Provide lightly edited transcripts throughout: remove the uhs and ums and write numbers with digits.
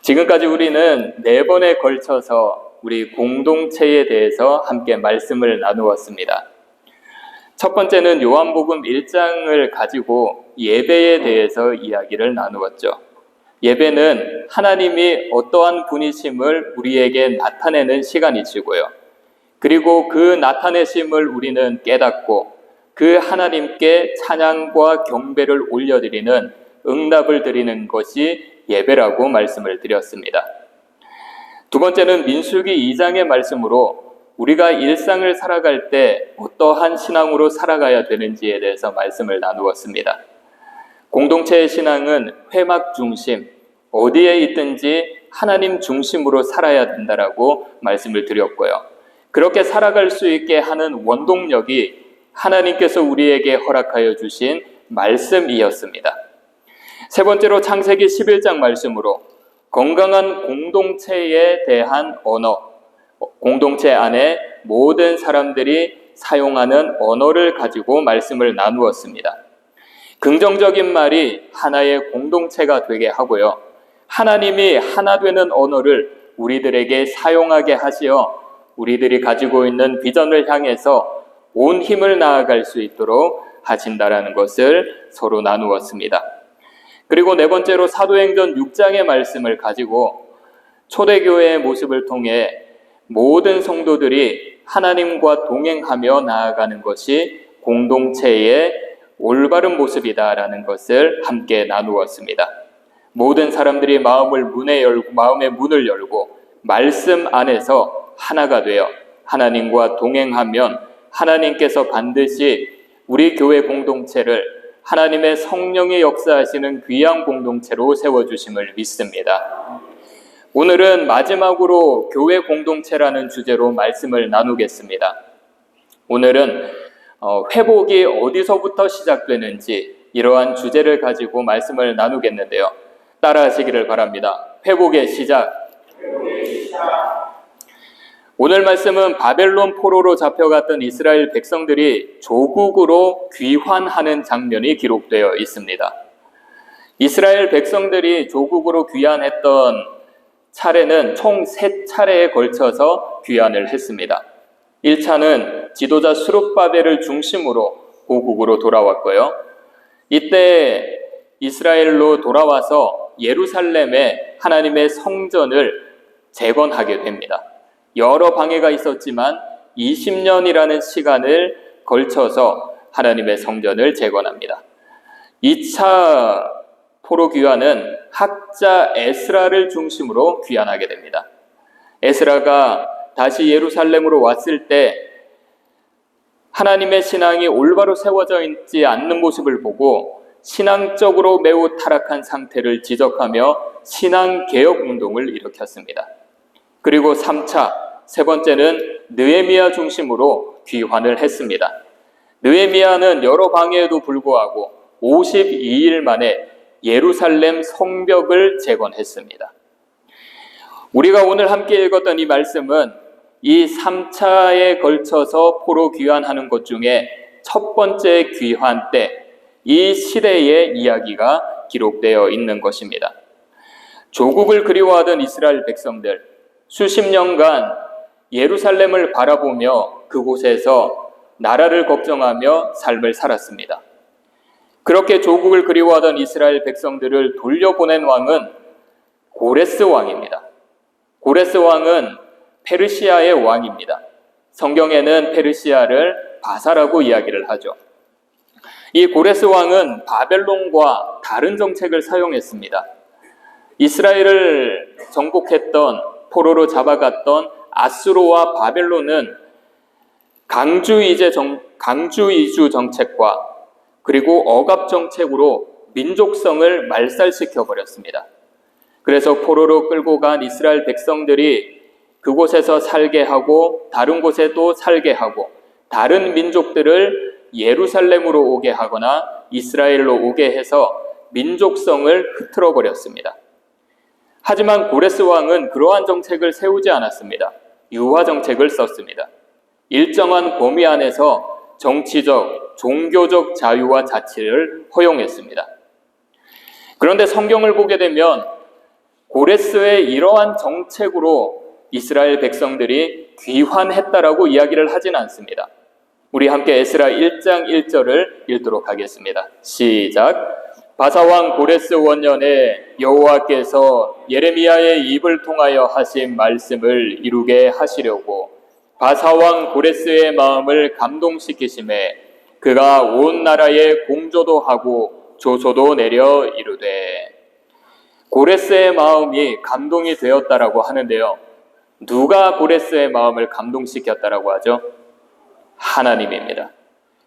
지금까지 우리는 4번에 걸쳐서 우리 공동체에 대해서 함께 말씀을 나누었습니다. 첫 번째는 요한복음 1장을 가지고 예배에 대해서 이야기를 나누었죠. 예배는 하나님이 어떠한 분이심을 우리에게 나타내는 시간이시고요. 그리고 그 나타내심을 우리는 깨닫고 그 하나님께 찬양과 경배를 올려드리는 응답을 드리는 것이 예배라고 말씀을 드렸습니다. 두 번째는 민수기 2장의 말씀으로 우리가 일상을 살아갈 때 어떠한 신앙으로 살아가야 되는지에 대해서 말씀을 나누었습니다. 공동체의 신앙은 회막 중심, 어디에 있든지 하나님 중심으로 살아야 된다라고 말씀을 드렸고요. 그렇게 살아갈 수 있게 하는 원동력이 하나님께서 우리에게 허락하여 주신 말씀이었습니다. 세 번째로 창세기 11장 말씀으로 건강한 공동체에 대한 언어, 공동체 안에 모든 사람들이 사용하는 언어를 가지고 말씀을 나누었습니다. 긍정적인 말이 하나의 공동체가 되게 하고요. 하나님이 하나 되는 언어를 우리들에게 사용하게 하시어 우리들이 가지고 있는 비전을 향해서 온 힘을 나아갈 수 있도록 하신다라는 것을 서로 나누었습니다. 그리고 네 번째로 사도행전 6장의 말씀을 가지고 초대교회의 모습을 통해 모든 성도들이 하나님과 동행하며 나아가는 것이 공동체의 올바른 모습이다라는 것을 함께 나누었습니다. 모든 사람들이 마음의 문을 열고 말씀 안에서 하나가 되어 하나님과 동행하면 하나님께서 반드시 우리 교회 공동체를 하나님의 성령이 역사하시는 귀한 공동체로 세워주심을 믿습니다. 오늘은 마지막으로 교회 공동체라는 주제로 말씀을 나누겠습니다. 오늘은 회복이 어디서부터 시작되는지 이러한 주제를 가지고 말씀을 나누겠는데요. 따라하시기를 바랍니다. 회복의 시작. 오늘 말씀은 바벨론 포로로 잡혀갔던 이스라엘 백성들이 조국으로 귀환하는 장면이 기록되어 있습니다. 이스라엘 백성들이 조국으로 귀환했던 차례는 총 3차례에 걸쳐서 귀환을 했습니다. 1차는 지도자 스룹바벨을 중심으로 고국으로 돌아왔고요. 이때 이스라엘로 돌아와서 예루살렘에 하나님의 성전을 재건하게 됩니다. 여러 방해가 있었지만 20년이라는 시간을 걸쳐서 하나님의 성전을 재건합니다. 2차 포로 귀환은 학자 에스라를 중심으로 귀환하게 됩니다. 에스라가 다시 예루살렘으로 왔을 때 하나님의 신앙이 올바로 세워져 있지 않는 모습을 보고 신앙적으로 매우 타락한 상태를 지적하며 신앙개혁 운동을 일으켰습니다. 그리고 3차, 세 번째는 느헤미야 중심으로 귀환을 했습니다. 느헤미야는 여러 방해에도 불구하고 52일 만에 예루살렘 성벽을 재건했습니다. 우리가 오늘 함께 읽었던 이 말씀은 이 3차에 걸쳐서 포로 귀환하는 것 중에 첫 번째 귀환 때 이 시대의 이야기가 기록되어 있는 것입니다. 조국을 그리워하던 이스라엘 백성들, 수십 년간 예루살렘을 바라보며 그곳에서 나라를 걱정하며 삶을 살았습니다. 그렇게 조국을 그리워하던 이스라엘 백성들을 돌려보낸 왕은 고레스 왕입니다. 고레스 왕은 페르시아의 왕입니다. 성경에는 페르시아를 바사라고 이야기를 하죠. 이 고레스 왕은 바벨론과 다른 정책을 사용했습니다. 이스라엘을 정복했던 포로로 잡아갔던 아수르와 바벨론은 강주 이주 정책과 그리고 억압 정책으로 민족성을 말살시켜 버렸습니다. 그래서 포로로 끌고 간 이스라엘 백성들이 그곳에서 살게 하고 다른 곳에도 살게 하고 다른 민족들을 예루살렘으로 오게 하거나 이스라엘로 오게 해서 민족성을 흐트러 버렸습니다. 하지만 고레스 왕은 그러한 정책을 세우지 않았습니다. 유화 정책을 썼습니다. 일정한 범위 안에서 정치적, 종교적 자유와 자치를 허용했습니다. 그런데 성경을 보게 되면 고레스의 이러한 정책으로 이스라엘 백성들이 귀환했다라고 이야기를 하진 않습니다. 우리 함께 에스라 1장 1절을 읽도록 하겠습니다. 시작. 바사왕 고레스 원년에 여호와께서 예레미야의 입을 통하여 하신 말씀을 이루게 하시려고 바사왕 고레스의 마음을 감동시키심에 그가 온 나라에 공조도 하고 조소도 내려 이르되. 고레스의 마음이 감동이 되었다라고 하는데요. 누가 고레스의 마음을 감동시켰다라고 하죠? 하나님입니다.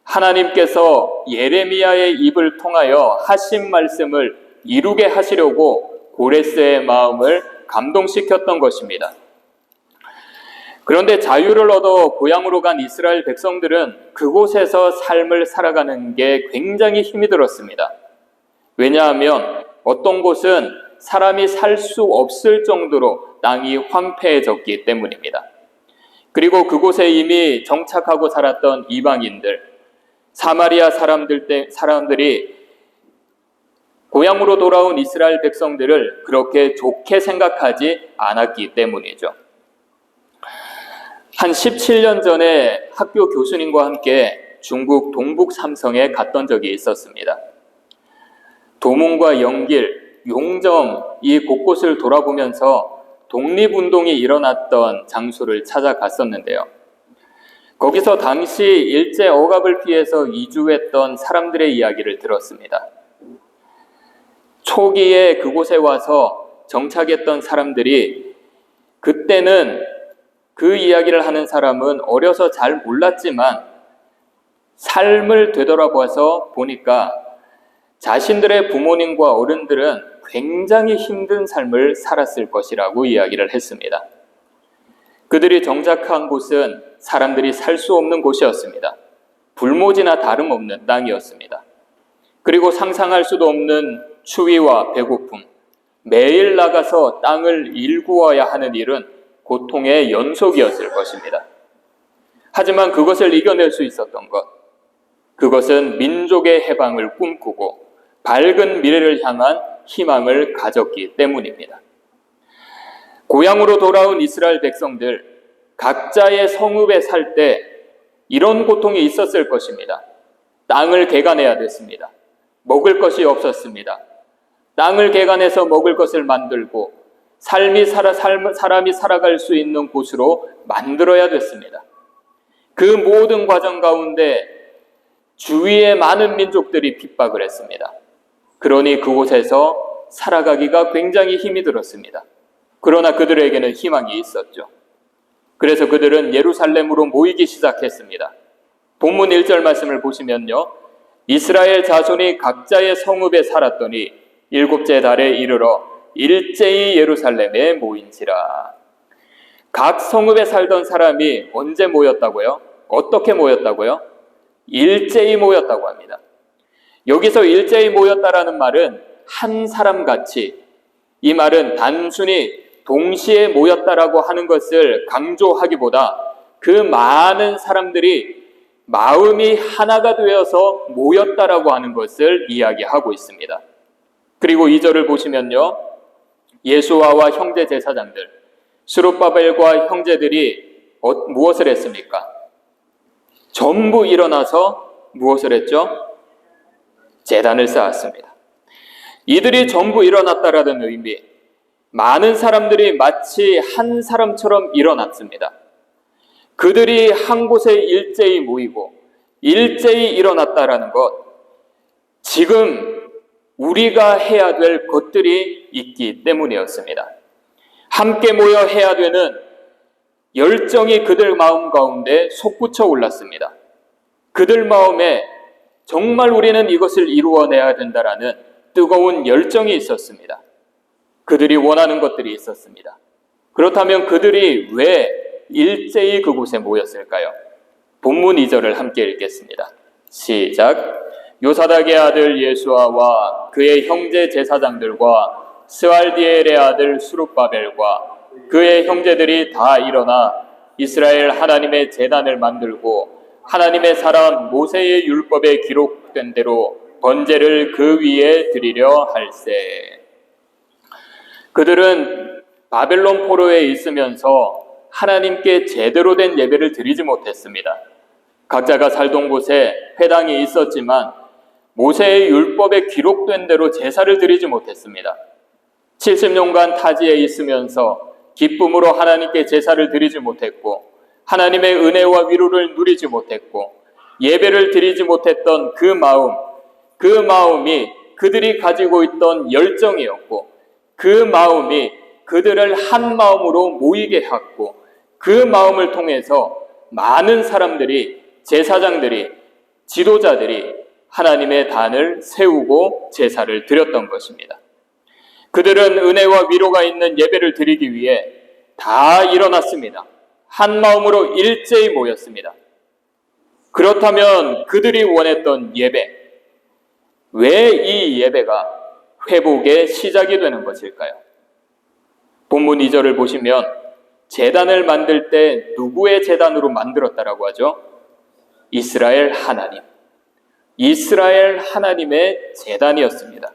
하나님께서 예레미야의 입을 통하여 하신 말씀을 이루게 하시려고 고레스의 마음을 감동시켰던 것입니다. 그런데 자유를 얻어 고향으로 간 이스라엘 백성들은 그곳에서 삶을 살아가는 게 굉장히 힘이 들었습니다. 왜냐하면 어떤 곳은 사람이 살 수 없을 정도로 땅이 황폐해졌기 때문입니다. 그리고 그곳에 이미 정착하고 살았던 이방인들, 사마리아 사람들이 고향으로 돌아온 이스라엘 백성들을 그렇게 좋게 생각하지 않았기 때문이죠. 한 17년 전에 학교 교수님과 함께 중국 동북 삼성에 갔던 적이 있었습니다. 도문과 영길, 용점 이 곳곳을 돌아보면서 독립운동이 일어났던 장소를 찾아갔었는데요. 거기서 당시 일제 억압을 피해서 이주했던 사람들의 이야기를 들었습니다. 초기에 그곳에 와서 정착했던 사람들이 그때는 그 이야기를 하는 사람은 어려서 잘 몰랐지만 삶을 되돌아봐서 보니까 자신들의 부모님과 어른들은 굉장히 힘든 삶을 살았을 것이라고 이야기를 했습니다. 그들이 정착한 곳은 사람들이 살 수 없는 곳이었습니다. 불모지나 다름없는 땅이었습니다. 그리고 상상할 수도 없는 추위와 배고픔, 매일 나가서 땅을 일구어야 하는 일은 고통의 연속이었을 것입니다. 하지만 그것을 이겨낼 수 있었던 것, 그것은 민족의 해방을 꿈꾸고 밝은 미래를 향한 희망을 가졌기 때문입니다. 고향으로 돌아온 이스라엘 백성들, 각자의 성읍에 살 때 이런 고통이 있었을 것입니다. 땅을 개간해야 됐습니다. 먹을 것이 없었습니다. 땅을 개간해서 먹을 것을 만들고 사람이 살아갈 수 있는 곳으로 만들어야 됐습니다. 그 모든 과정 가운데 주위의 많은 민족들이 핍박을 했습니다. 그러니 그곳에서 살아가기가 굉장히 힘이 들었습니다. 그러나 그들에게는 희망이 있었죠. 그래서 그들은 예루살렘으로 모이기 시작했습니다. 본문 1절 말씀을 보시면요. 이스라엘 자손이 각자의 성읍에 살았더니 7째 달에 이르러 일제히 예루살렘에 모인지라. 각 성읍에 살던 사람이 언제 모였다고요? 어떻게 모였다고요? 일제히 모였다고 합니다. 여기서 일제히 모였다라는 말은 한 사람같이, 이 말은 단순히 동시에 모였다라고 하는 것을 강조하기보다 그 많은 사람들이 마음이 하나가 되어서 모였다라고 하는 것을 이야기하고 있습니다. 그리고 2절을 보시면요. 예수아와 형제 제사장들, 스룹바벨과 형제들이 무엇을 했습니까? 전부 일어나서 무엇을 했죠? 제단을 쌓았습니다. 이들이 전부 일어났다라는 의미, 많은 사람들이 마치 한 사람처럼 일어났습니다. 그들이 한 곳에 일제히 모이고 일제히 일어났다라는 것, 지금 우리가 해야 될 것들이 있기 때문이었습니다. 함께 모여 해야 되는 열정이 그들 마음 가운데 솟구쳐 올랐습니다. 그들 마음에 정말 우리는 이것을 이루어내야 된다라는 뜨거운 열정이 있었습니다. 그들이 원하는 것들이 있었습니다. 그렇다면 그들이 왜 일제히 그곳에 모였을까요? 본문 2절을 함께 읽겠습니다. 시작. 요사닥의 아들 예수아와 그의 형제 제사장들과 스알디엘의 아들 수룹바벨과 그의 형제들이 다 일어나 이스라엘 하나님의 제단을 만들고 하나님의 사람 모세의 율법에 기록된 대로 번제를 그 위에 드리려 할세. 그들은 바벨론 포로에 있으면서 하나님께 제대로 된 예배를 드리지 못했습니다. 각자가 살던 곳에 회당이 있었지만 모세의 율법에 기록된 대로 제사를 드리지 못했습니다. 70년간 타지에 있으면서 기쁨으로 하나님께 제사를 드리지 못했고 하나님의 은혜와 위로를 누리지 못했고 예배를 드리지 못했던 그 마음이 그들이 가지고 있던 열정이었고 그 마음이 그들을 한 마음으로 모이게 했고 그 마음을 통해서 많은 사람들이, 제사장들이, 지도자들이 하나님의 단을 세우고 제사를 드렸던 것입니다. 그들은 은혜와 위로가 있는 예배를 드리기 위해 다 일어났습니다. 한 마음으로 일제히 모였습니다. 그렇다면 그들이 원했던 예배, 왜 이 예배가 회복의 시작이 되는 것일까요? 본문 2절을 보시면 제단을 만들 때 누구의 제단으로 만들었다라고 하죠? 이스라엘 하나님. 이스라엘 하나님의 제단이었습니다.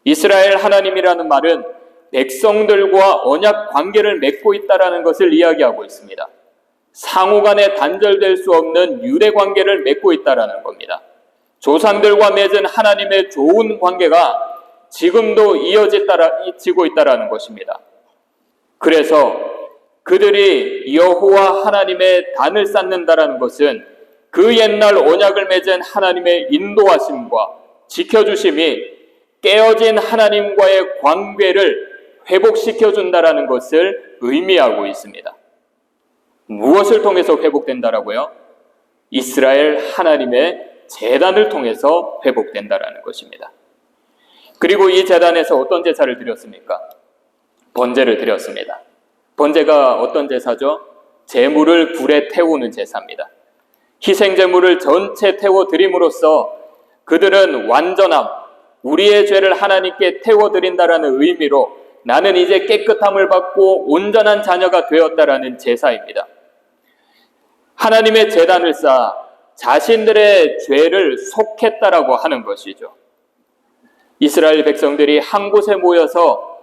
이스라엘 하나님이라는 말은 백성들과 언약 관계를 맺고 있다는 것을 이야기하고 있습니다. 상호 간에 단절될 수 없는 유대 관계를 맺고 있다는 겁니다. 조상들과 맺은 하나님의 좋은 관계가 지금도 이어지고 있다는 것입니다. 그래서 그들이 여호와 하나님의 단을 쌓는다는 것은 그 옛날 언약을 맺은 하나님의 인도하심과 지켜주심이 깨어진 하나님과의 관계를 회복시켜준다는 것을 의미하고 있습니다. 무엇을 통해서 회복된다라고요? 이스라엘 하나님의 제단을 통해서 회복된다라는 것입니다. 그리고 이 제단에서 어떤 제사를 드렸습니까? 번제를 드렸습니다. 번제가 어떤 제사죠? 제물을 불에 태우는 제사입니다. 희생제물을 전체 태워드림으로써 그들은 완전함, 우리의 죄를 하나님께 태워드린다라는 의미로 나는 이제 깨끗함을 받고 온전한 자녀가 되었다라는 제사입니다. 하나님의 제단을 쌓아 자신들의 죄를 속했다라고 하는 것이죠. 이스라엘 백성들이 한 곳에 모여서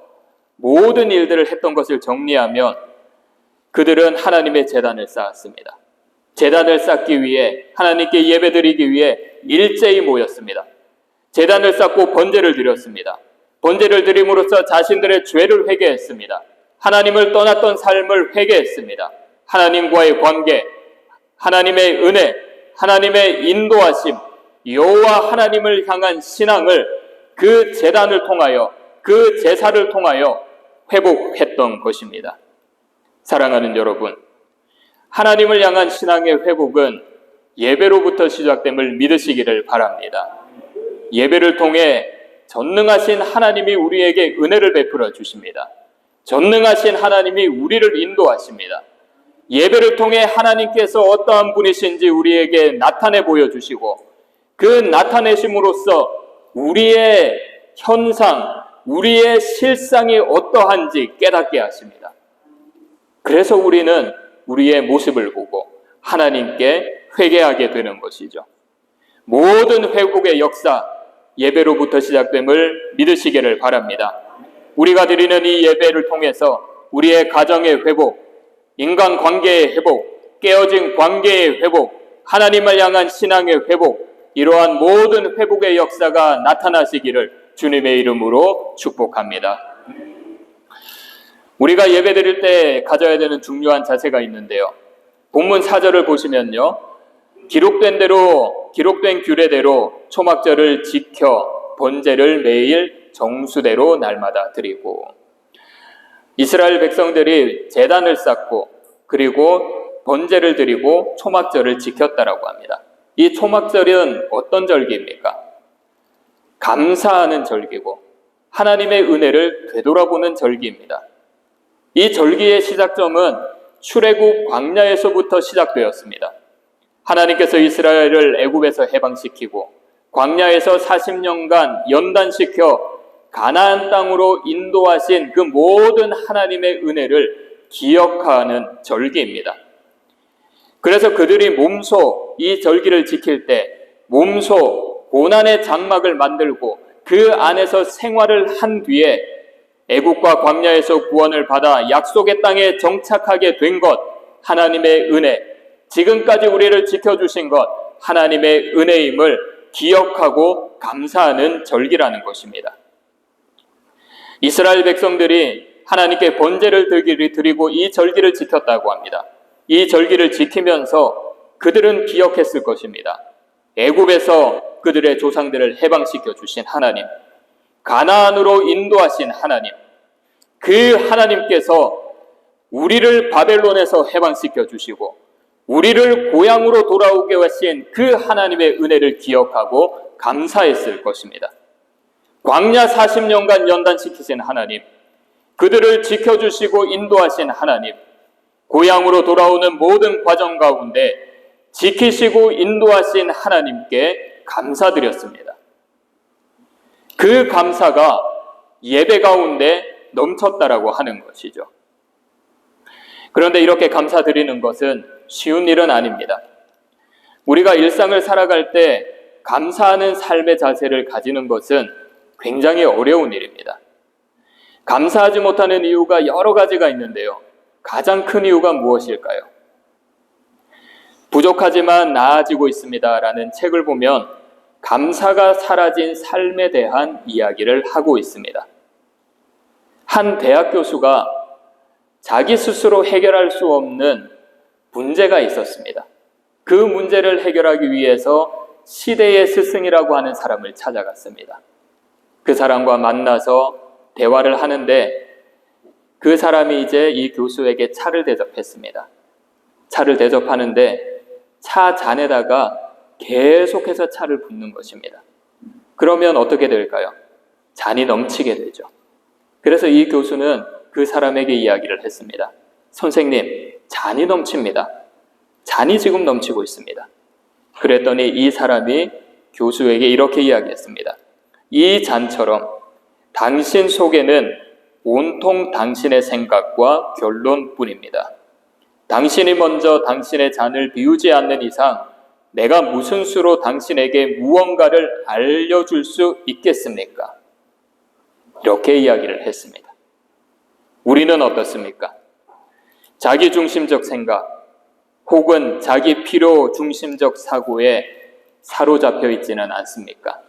모든 일들을 했던 것을 정리하면 그들은 하나님의 제단을 쌓았습니다. 제단을 쌓기 위해 하나님께 예배드리기 위해 일제히 모였습니다. 제단을 쌓고 번제를 드렸습니다. 번제를 드림으로써 자신들의 죄를 회개했습니다. 하나님을 떠났던 삶을 회개했습니다. 하나님과의 관계, 하나님의 은혜, 하나님의 인도하심, 여호와 하나님을 향한 신앙을 그 제단을 통하여, 그 제사를 통하여 회복했던 것입니다. 사랑하는 여러분, 하나님을 향한 신앙의 회복은 예배로부터 시작됨을 믿으시기를 바랍니다. 예배를 통해 전능하신 하나님이 우리에게 은혜를 베풀어 주십니다. 전능하신 하나님이 우리를 인도하십니다. 예배를 통해 하나님께서 어떠한 분이신지 우리에게 나타내 보여주시고 그 나타내심으로써 우리의 현상, 우리의 실상이 어떠한지 깨닫게 하십니다. 그래서 우리는 우리의 모습을 보고 하나님께 회개하게 되는 것이죠. 모든 회복의 역사, 예배로부터 시작됨을 믿으시기를 바랍니다. 우리가 드리는 이 예배를 통해서 우리의 가정의 회복, 인간관계의 회복, 깨어진 관계의 회복, 하나님을 향한 신앙의 회복, 이러한 모든 회복의 역사가 나타나시기를 주님의 이름으로 축복합니다. 우리가 예배드릴 때 가져야 되는 중요한 자세가 있는데요. 본문 4절을 보시면요. 기록된 규례대로 초막절을 지켜 번제를 매일 정수대로 날마다 드리고, 이스라엘 백성들이 제단을 쌓고 그리고 번제를 드리고 초막절을 지켰다라고 합니다. 이 초막절은 어떤 절기입니까? 감사하는 절기고 하나님의 은혜를 되돌아보는 절기입니다. 이 절기의 시작점은 출애굽 광야에서부터 시작되었습니다. 하나님께서 이스라엘을 애굽에서 해방시키고 광야에서 40년간 연단시켜 가나안 땅으로 인도하신 그 모든 하나님의 은혜를 기억하는 절기입니다. 그래서 그들이 몸소 이 절기를 지킬 때 몸소 고난의 장막을 만들고 그 안에서 생활을 한 뒤에 애국과 광야에서 구원을 받아 약속의 땅에 정착하게 된 것, 하나님의 은혜, 지금까지 우리를 지켜주신 것, 하나님의 은혜임을 기억하고 감사하는 절기라는 것입니다. 이스라엘 백성들이 하나님께 번제를 드리고 이 절기를 지켰다고 합니다. 이 절기를 지키면서 그들은 기억했을 것입니다. 애굽에서 그들의 조상들을 해방시켜 주신 하나님, 가나안으로 인도하신 하나님, 그 하나님께서 우리를 바벨론에서 해방시켜 주시고 우리를 고향으로 돌아오게 하신 그 하나님의 은혜를 기억하고 감사했을 것입니다. 광야 40년간 연단시키신 하나님, 그들을 지켜주시고 인도하신 하나님, 고향으로 돌아오는 모든 과정 가운데 지키시고 인도하신 하나님께 감사드렸습니다. 그 감사가 예배 가운데 넘쳤다라고 하는 것이죠. 그런데 이렇게 감사드리는 것은 쉬운 일은 아닙니다. 우리가 일상을 살아갈 때 감사하는 삶의 자세를 가지는 것은 굉장히 어려운 일입니다. 감사하지 못하는 이유가 여러 가지가 있는데요. 가장 큰 이유가 무엇일까요? 부족하지만 나아지고 있습니다라는 책을 보면 감사가 사라진 삶에 대한 이야기를 하고 있습니다. 한 대학 교수가 자기 스스로 해결할 수 없는 문제가 있었습니다. 그 문제를 해결하기 위해서 시대의 스승이라고 하는 사람을 찾아갔습니다. 그 사람과 만나서 대화를 하는데 그 사람이 이제 이 교수에게 차를 대접했습니다. 차를 대접하는데 차 잔에다가 계속해서 차를 붓는 것입니다. 그러면 어떻게 될까요? 잔이 넘치게 되죠. 그래서 이 교수는 그 사람에게 이야기를 했습니다. 선생님, 잔이 넘칩니다. 잔이 지금 넘치고 있습니다. 그랬더니 이 사람이 교수에게 이렇게 이야기했습니다. 이 잔처럼 당신 속에는 온통 당신의 생각과 결론뿐입니다. 당신이 먼저 당신의 잔을 비우지 않는 이상 내가 무슨 수로 당신에게 무언가를 알려줄 수 있겠습니까? 이렇게 이야기를 했습니다. 우리는 어떻습니까? 자기중심적 생각 혹은 자기 필요 중심적 사고에 사로잡혀 있지는 않습니까?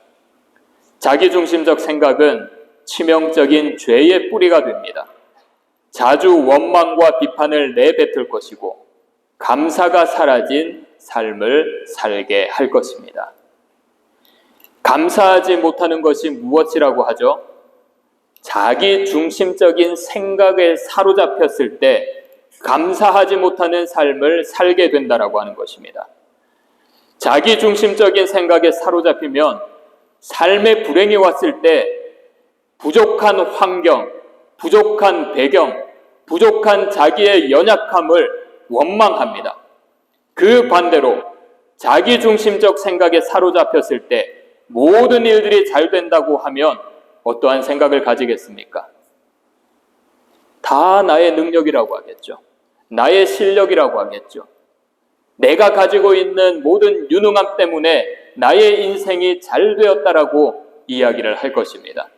자기중심적 생각은 치명적인 죄의 뿌리가 됩니다. 자주 원망과 비판을 내뱉을 것이고 감사가 사라진 삶을 살게 할 것입니다. 감사하지 못하는 것이 무엇이라고 하죠? 자기중심적인 생각에 사로잡혔을 때 감사하지 못하는 삶을 살게 된다라고 하는 것입니다. 자기중심적인 생각에 사로잡히면 삶의 불행이 왔을 때 부족한 환경, 부족한 배경, 부족한 자기의 연약함을 원망합니다. 그 반대로 자기중심적 생각에 사로잡혔을 때 모든 일들이 잘 된다고 하면 어떠한 생각을 가지겠습니까? 다 나의 능력이라고 하겠죠. 나의 실력이라고 하겠죠. 내가 가지고 있는 모든 유능함 때문에 나의 인생이 잘 되었다라고 이야기를 할 것입니다.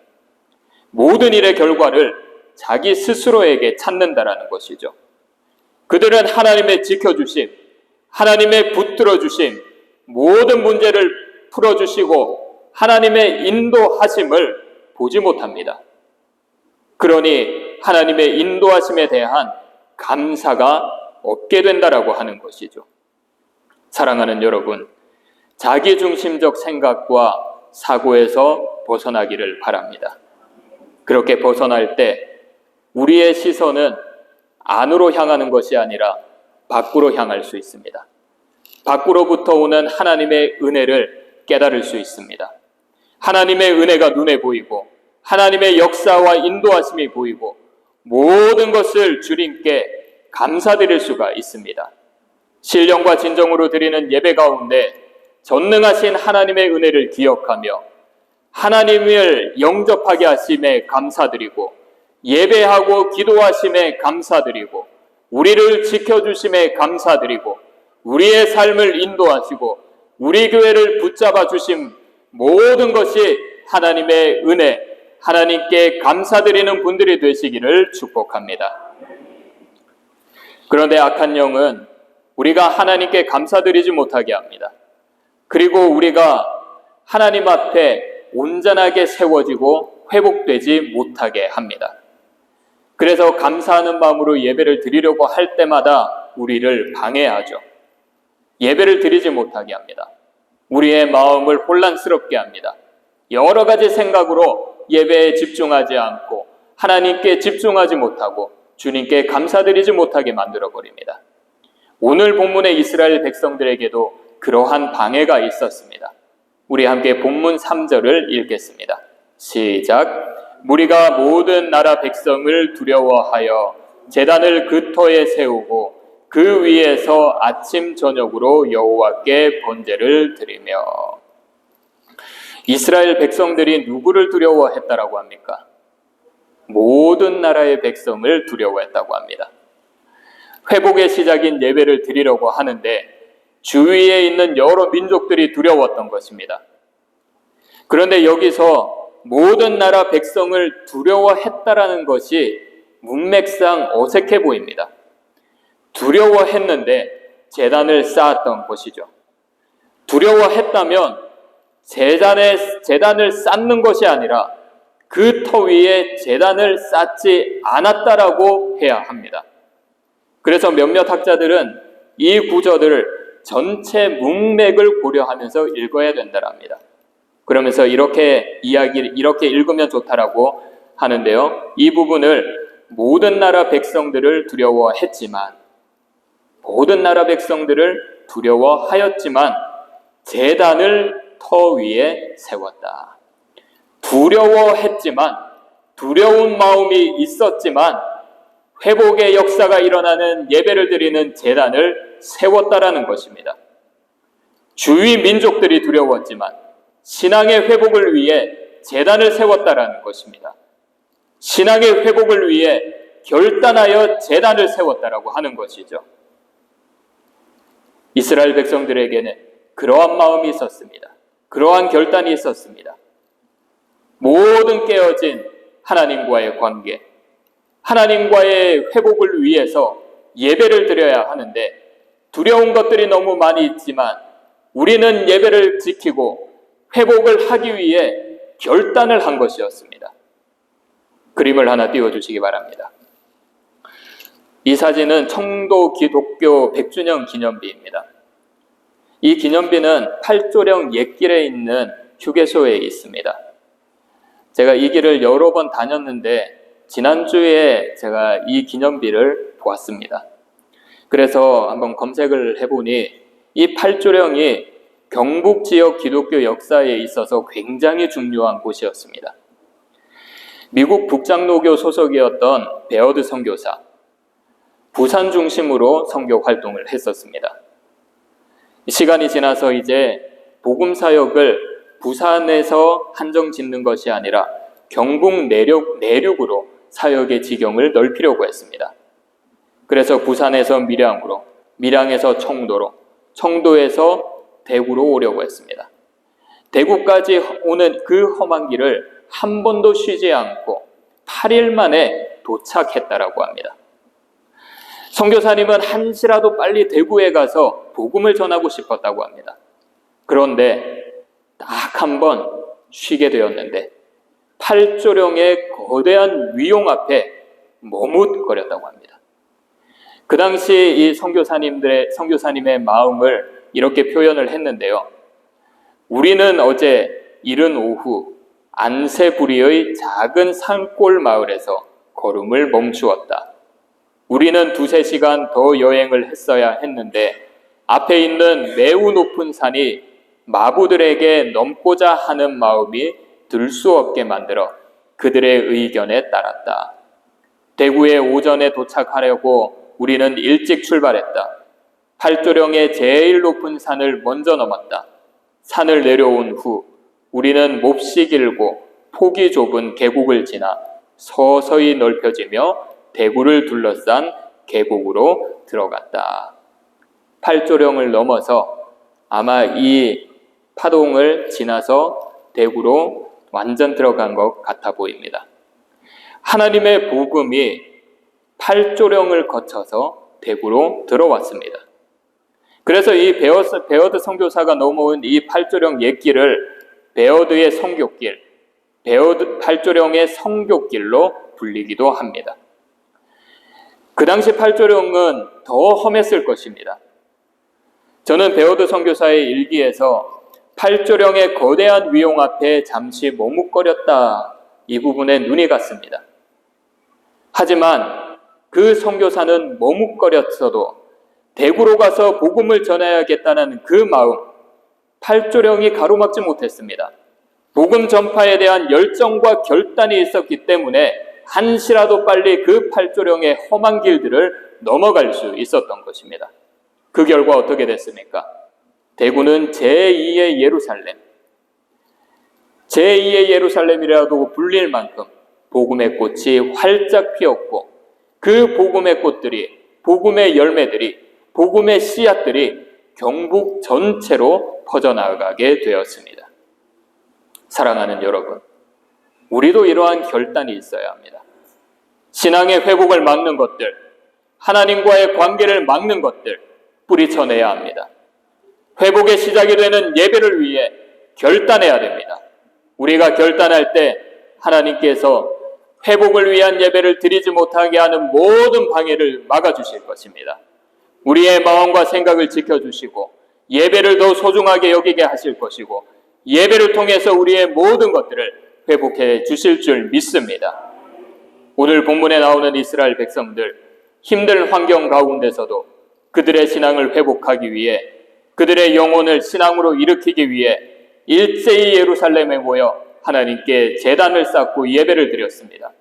모든 일의 결과를 자기 스스로에게 찾는다라는 것이죠. 그들은 하나님의 지켜주심, 하나님의 붙들어 주심, 모든 문제를 풀어주시고 하나님의 인도하심을 보지 못합니다. 그러니 하나님의 인도하심에 대한 감사가 없게 된다라고 하는 것이죠. 사랑하는 여러분, 자기중심적 생각과 사고에서 벗어나기를 바랍니다. 그렇게 벗어날 때 우리의 시선은 안으로 향하는 것이 아니라 밖으로 향할 수 있습니다. 밖으로부터 오는 하나님의 은혜를 깨달을 수 있습니다. 하나님의 은혜가 눈에 보이고 하나님의 역사와 인도하심이 보이고 모든 것을 주님께 감사드릴 수가 있습니다. 신령과 진정으로 드리는 예배 가운데 전능하신 하나님의 은혜를 기억하며 하나님을 영접하게 하심에 감사드리고 예배하고 기도하심에 감사드리고 우리를 지켜주심에 감사드리고 우리의 삶을 인도하시고 우리 교회를 붙잡아 주심 모든 것이 하나님의 은혜, 하나님께 감사드리는 분들이 되시기를 축복합니다. 그런데 악한 영은 우리가 하나님께 감사드리지 못하게 합니다. 그리고 우리가 하나님 앞에 온전하게 세워지고 회복되지 못하게 합니다. 그래서 감사하는 마음으로 예배를 드리려고 할 때마다 우리를 방해하죠. 예배를 드리지 못하게 합니다. 우리의 마음을 혼란스럽게 합니다. 여러 가지 생각으로 예배에 집중하지 않고 하나님께 집중하지 못하고 주님께 감사드리지 못하게 만들어버립니다. 오늘 본문의 이스라엘 백성들에게도 그러한 방해가 있었습니다. 우리 함께 본문 3절을 읽겠습니다. 시작. 무리가 모든 나라 백성을 두려워하여 제단을 그 터에 세우고 그 위에서 아침 저녁으로 여호와께 번제를 드리며. 이스라엘 백성들이 누구를 두려워했다라고 합니까? 모든 나라의 백성을 두려워했다고 합니다. 회복의 시작인 예배를 드리려고 하는데 주위에 있는 여러 민족들이 두려웠던 것입니다. 그런데 여기서 모든 나라 백성을 두려워했다라는 것이 문맥상 어색해 보입니다. 두려워했는데 제단을 쌓았던 것이죠. 두려워했다면 제단을 쌓는 것이 아니라 그 터 위에 제단을 쌓지 않았다라고 해야 합니다. 그래서 몇몇 학자들은 이 구절을 전체 문맥을 고려하면서 읽어야 된다랍니다. 그러면서 이렇게 읽으면 좋다라고 하는데요. 이 부분을 모든 나라 백성들을 두려워했지만 제단을 터 위에 세웠다. 두려워했지만 두려운 마음이 있었지만 회복의 역사가 일어나는 예배를 드리는 제단을 세웠다라는 것입니다. 주위 민족들이 두려웠지만 신앙의 회복을 위해 제단을 세웠다라는 것입니다. 신앙의 회복을 위해 결단하여 제단을 세웠다라고 하는 것이죠. 이스라엘 백성들에게는 그러한 마음이 있었습니다. 그러한 결단이 있었습니다. 모든 깨어진 하나님과의 관계, 하나님과의 회복을 위해서 예배를 드려야 하는데 두려운 것들이 너무 많이 있지만 우리는 예배를 지키고 회복을 하기 위해 결단을 한 것이었습니다. 그림을 하나 띄워주시기 바랍니다. 이 사진은 청도 기독교 100주년 기념비입니다. 이 기념비는 팔조령 옛길에 있는 휴게소에 있습니다. 제가 이 길을 여러 번 다녔는데 지난주에 제가 이 기념비를 보았습니다. 그래서 한번 검색을 해보니 이 팔조령이 경북 지역 기독교 역사에 있어서 굉장히 중요한 곳이었습니다. 미국 북장로교 소속이었던 베어드 선교사, 부산 중심으로 선교 활동을 했었습니다. 시간이 지나서 이제 복음 사역을 부산에서 한정 짓는 것이 아니라 경북 내륙으로 사역의 지경을 넓히려고 했습니다. 그래서 부산에서 밀양으로, 밀양에서 청도로, 청도에서 대구로 오려고 했습니다. 대구까지 오는 그 험한 길을 한 번도 쉬지 않고 8일 만에 도착했다라고 합니다. 선교사님은 한시라도 빨리 대구에 가서 복음을 전하고 싶었다고 합니다. 그런데 딱 한 번 쉬게 되었는데 팔조령의 거대한 위용 앞에 머뭇거렸다고 합니다. 그 당시 이 선교사님의 마음을 이렇게 표현을 했는데요. 우리는 어제 이른 오후 안새부리의 작은 산골 마을에서 걸음을 멈추었다. 우리는 2-3시간 더 여행을 했어야 했는데 앞에 있는 매우 높은 산이 마부들에게 넘고자 하는 마음이 들 수 없게 만들어 그들의 의견에 따랐다. 대구에 오전에 도착하려고 우리는 일찍 출발했다. 팔조령의 제일 높은 산을 먼저 넘었다. 산을 내려온 후 우리는 몹시 길고 폭이 좁은 계곡을 지나 서서히 넓혀지며 대구를 둘러싼 계곡으로 들어갔다. 팔조령을 넘어서 아마 이 파동을 지나서 대구로 완전 들어간 것 같아 보입니다. 하나님의 복음이 팔조령을 거쳐서 대구로 들어왔습니다. 그래서 이 베어드 선교사가 넘어온 이 팔조령 옛길을 베어드의 선교길, 팔조령의 선교길로 불리기도 합니다. 그 당시 팔조령은 더 험했을 것입니다. 저는 베어드 선교사의 일기에서 팔조령의 거대한 위용 앞에 잠시 머뭇거렸다, 이 부분에 눈이 갔습니다. 하지만 그 선교사는 머뭇거렸어도 대구로 가서 복음을 전해야겠다는 그 마음, 팔조령이 가로막지 못했습니다. 복음 전파에 대한 열정과 결단이 있었기 때문에 한시라도 빨리 그 팔조령의 험한 길들을 넘어갈 수 있었던 것입니다. 그 결과 어떻게 됐습니까? 대구는 제2의 예루살렘, 제2의 예루살렘이라도 불릴 만큼 복음의 꽃이 활짝 피었고, 그 복음의 꽃들이, 복음의 열매들이, 복음의 씨앗들이 경북 전체로 퍼져나가게 되었습니다. 사랑하는 여러분, 우리도 이러한 결단이 있어야 합니다. 신앙의 회복을 막는 것들, 하나님과의 관계를 막는 것들 뿌리쳐내야 합니다. 회복의 시작이 되는 예배를 위해 결단해야 됩니다. 우리가 결단할 때 하나님께서 회복을 위한 예배를 드리지 못하게 하는 모든 방해를 막아주실 것입니다. 우리의 마음과 생각을 지켜주시고 예배를 더 소중하게 여기게 하실 것이고, 예배를 통해서 우리의 모든 것들을 회복해 주실 줄 믿습니다. 오늘 본문에 나오는 이스라엘 백성들, 힘든 환경 가운데서도 그들의 신앙을 회복하기 위해, 그들의 영혼을 신앙으로 일으키기 위해 일제히 예루살렘에 모여 하나님께 제단을 쌓고 예배를 드렸습니다.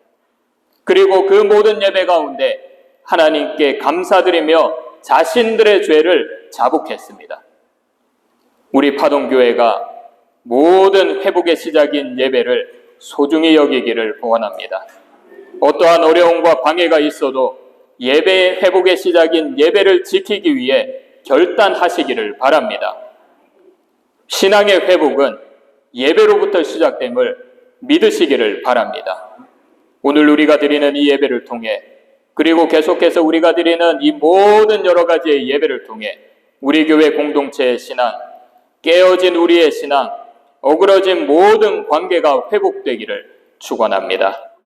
그리고 그 모든 예배 가운데 하나님께 감사드리며 자신들의 죄를 자복했습니다. 우리 파동교회가 모든 회복의 시작인 예배를 소중히 여기기를 원합니다. 어떠한 어려움과 방해가 있어도 예배의 회복의 시작인 예배를 지키기 위해 결단하시기를 바랍니다. 신앙의 회복은 예배로부터 시작됨을 믿으시기를 바랍니다. 오늘 우리가 드리는 이 예배를 통해, 그리고 계속해서 우리가 드리는 이 모든 여러 가지의 예배를 통해 우리 교회 공동체의 신앙, 깨어진 우리의 신앙, 어그러진 모든 관계가 회복되기를 축원합니다.